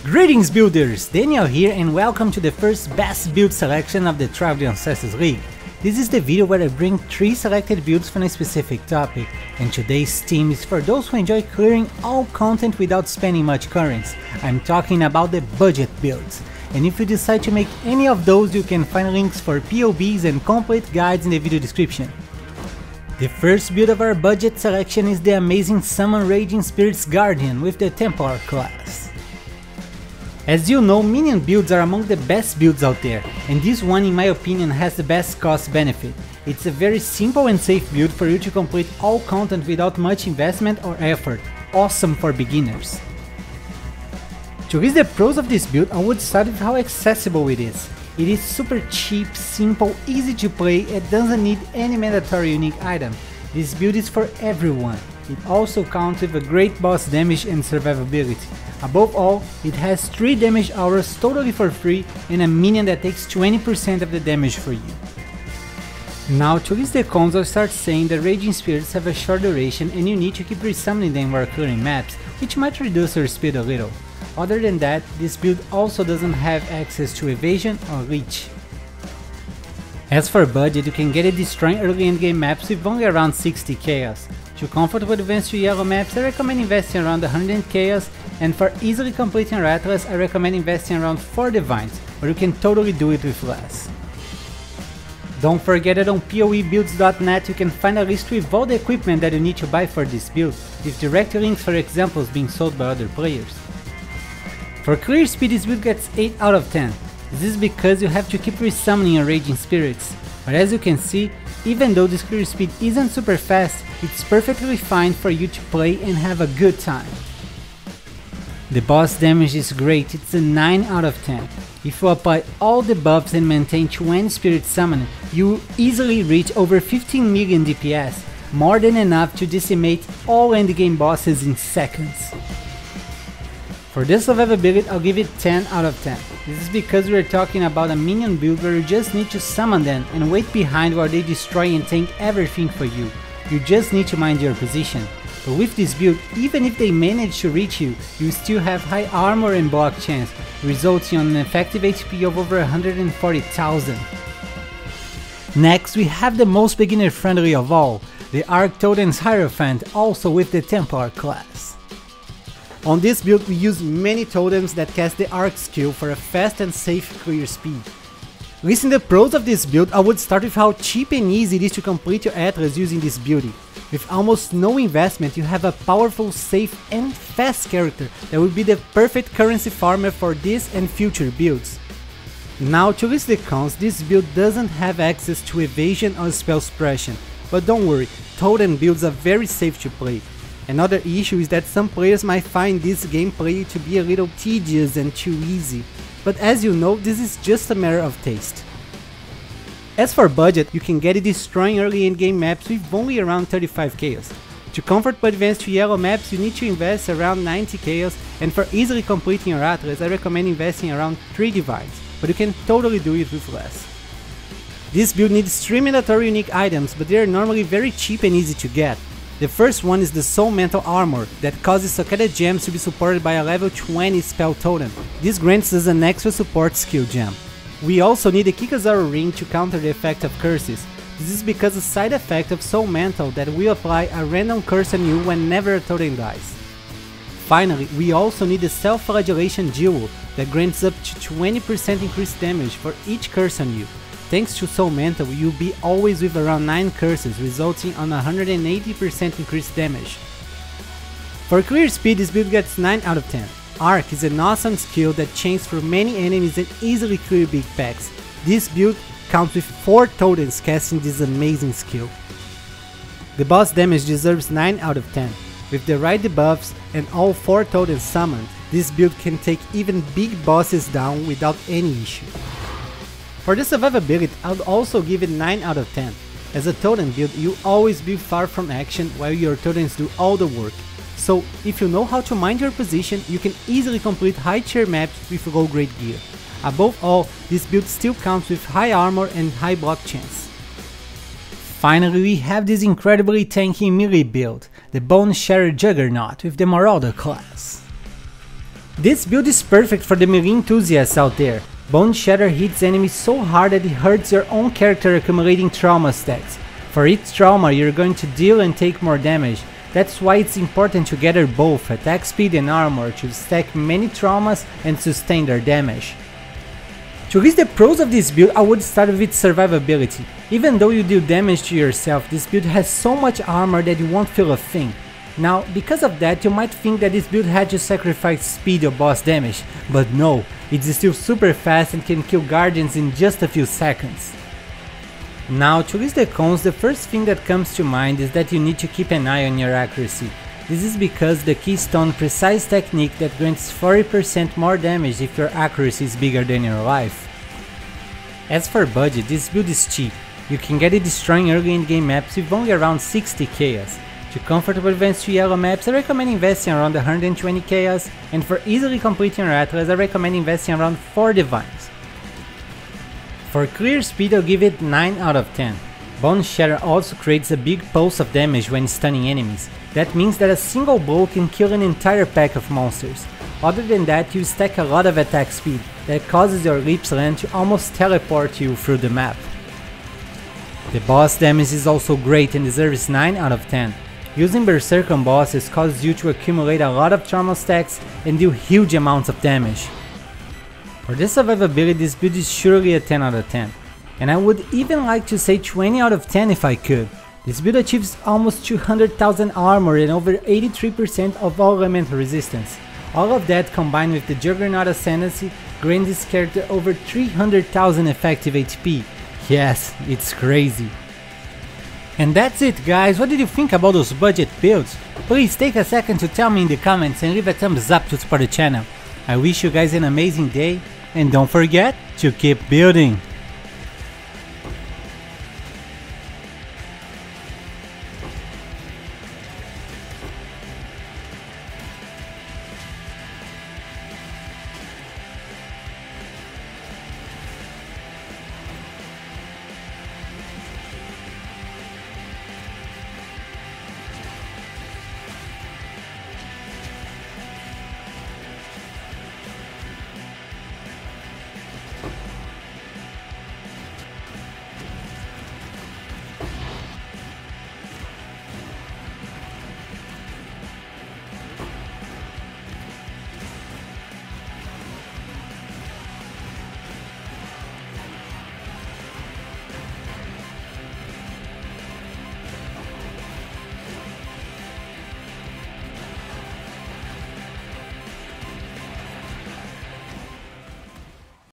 Greetings builders, Daniel here and welcome to the first best build selection of the Traveling Ancestors League. This is the video where I bring 3 selected builds from a specific topic, and today's theme is for those who enjoy clearing all content without spending much currency. I'm talking about the budget builds. And if you decide to make any of those, you can find links for POBs and complete guides in the video description. The first build of our budget selection is the amazing Summon Raging Spirit's Guardian with the Templar class. As you know, minion builds are among the best builds out there, and this one in my opinion has the best cost benefit. It's a very simple and safe build for you to complete all content without much investment or effort, awesome for beginners. To list the pros of this build, I would start with how accessible it is. It is super cheap, simple, easy to play, it doesn't need any mandatory unique item. This build is for everyone. It also counts with a great boss damage and survivability. Above all, it has 3 damage auras totally for free and a minion that takes 20% of the damage for you. Now to list the cons, I'll start saying that Raging Spirits have a short duration and you need to keep resummoning them while clearing maps, which might reduce your speed a little. Other than that, this build also doesn't have access to evasion or reach. As for budget, you can get it destroying early endgame maps with only around 60 chaos. To comfortable advance to yellow maps, I recommend investing around 100 chaos, and for easily completing your Atlas, I recommend investing around 4 divines, or you can totally do it with less. Don't forget that on PoEbuilds.net you can find a list with all the equipment that you need to buy for this build, with direct links for examples being sold by other players. For clear speed, this build gets 8 out of 10. This is because you have to keep resummoning your Raging Spirits, but as you can see, even though this clear speed isn't super fast, it's perfectly fine for you to play and have a good time. The boss damage is great, it's a 9 out of 10. If you apply all the buffs and maintain 20 spirit summoning, you will easily reach over 15 million DPS, more than enough to decimate all endgame bosses in seconds. For this survivability, I'll give it 10 out of 10. This is because we are talking about a minion build where you just need to summon them and wait behind while they destroy and tank everything for you. You just need to mind your position. But with this build, even if they manage to reach you, you still have high armor and block chance, resulting in an effective HP of over 140,000. Next, we have the most beginner friendly of all, the Arcturus Hierophant, also with the Templar class. On this build we use many totems that cast the Arc skill for a fast and safe clear speed. Listing the pros of this build, I would start with how cheap and easy it is to complete your Atlas using this beauty. With almost no investment, you have a powerful, safe and fast character that will be the perfect currency farmer for this and future builds. Now to list the cons, this build doesn't have access to evasion or spell suppression, but don't worry, Totem builds are very safe to play. Another issue is that some players might find this gameplay to be a little tedious and too easy, but as you know, this is just a matter of taste. As for budget, you can get it destroying early endgame maps with only around 35 chaos. To comfortably advance to yellow maps, you need to invest around 90 chaos, and for easily completing your Atlas, I recommend investing around 3 divines, but you can totally do it with less. This build needs 3 mandatory unique items, but they are normally very cheap and easy to get. The first one is the Soul Mantle Armor, that causes Socket Gems to be supported by a level 20 spell totem. This grants us an extra support skill gem. We also need a Kikazaru Ring to counter the effect of curses. This is because a side effect of Soul Mantle that will apply a random curse on you whenever a totem dies. Finally, we also need the Self-Flagellation Jewel that grants up to 20% increased damage for each curse on you. Thanks to Soul Mantle, you'll be always with around 9 curses, resulting on 180% increased damage. For clear speed, this build gets 9 out of 10. Arc is an awesome skill that chains through many enemies and easily clear big packs. This build counts with 4 totems casting this amazing skill. The boss damage deserves 9 out of 10. With the right debuffs and all 4 totems summoned, this build can take even big bosses down without any issue. For the survivability, I'd also give it 9 out of 10. As a totem build, you'll always be far from action while your totems do all the work. So, if you know how to mind your position, you can easily complete high tier maps with low grade gear. Above all, this build still counts with high armor and high block chance. Finally, we have this incredibly tanky melee build, the Boneshatter Juggernaut with the Marauder class. This build is perfect for the melee enthusiasts out there. Boneshatter hits enemies so hard that it hurts your own character, accumulating trauma stacks. For each trauma you're going to deal and take more damage. That's why it's important to gather both attack speed and armor to stack many traumas and sustain their damage. To list the pros of this build, I would start with its survivability. Even though you deal damage to yourself, this build has so much armor that you won't feel a thing. Now, because of that, you might think that this build had to sacrifice speed or boss damage, but no, it's still super fast and can kill guardians in just a few seconds. Now, to list the cons, the first thing that comes to mind is that you need to keep an eye on your accuracy. This is because the Keystone precise technique that grants 40% more damage if your accuracy is bigger than your life. As for budget, this build is cheap. You can get it destroying early in-game maps with only around 60 chaos. To comfortably advance to yellow maps, I recommend investing around 120 chaos, and for easily completing your atlas, I recommend investing around 4 divines. For clear speed, I'll give it 9 out of 10. Boneshatter also creates a big pulse of damage when stunning enemies. That means that a single blow can kill an entire pack of monsters. Other than that, you stack a lot of attack speed that causes your Leap's Land to almost teleport you through the map. The boss damage is also great and deserves 9 out of 10. Using Berserk on bosses causes you to accumulate a lot of trauma stacks and deal huge amounts of damage. For the survivability, this build is surely a 10 out of 10. And I would even like to say 20 out of 10 if I could. This build achieves almost 200,000 armor and over 83% of all elemental resistance. All of that combined with the Juggernaut Ascendancy grants this character over 300,000 effective HP. Yes, it's crazy. And that's it guys, what did you think about those budget builds? Please take a second to tell me in the comments and leave a thumbs up to support the channel. I wish you guys an amazing day and don't forget to keep building.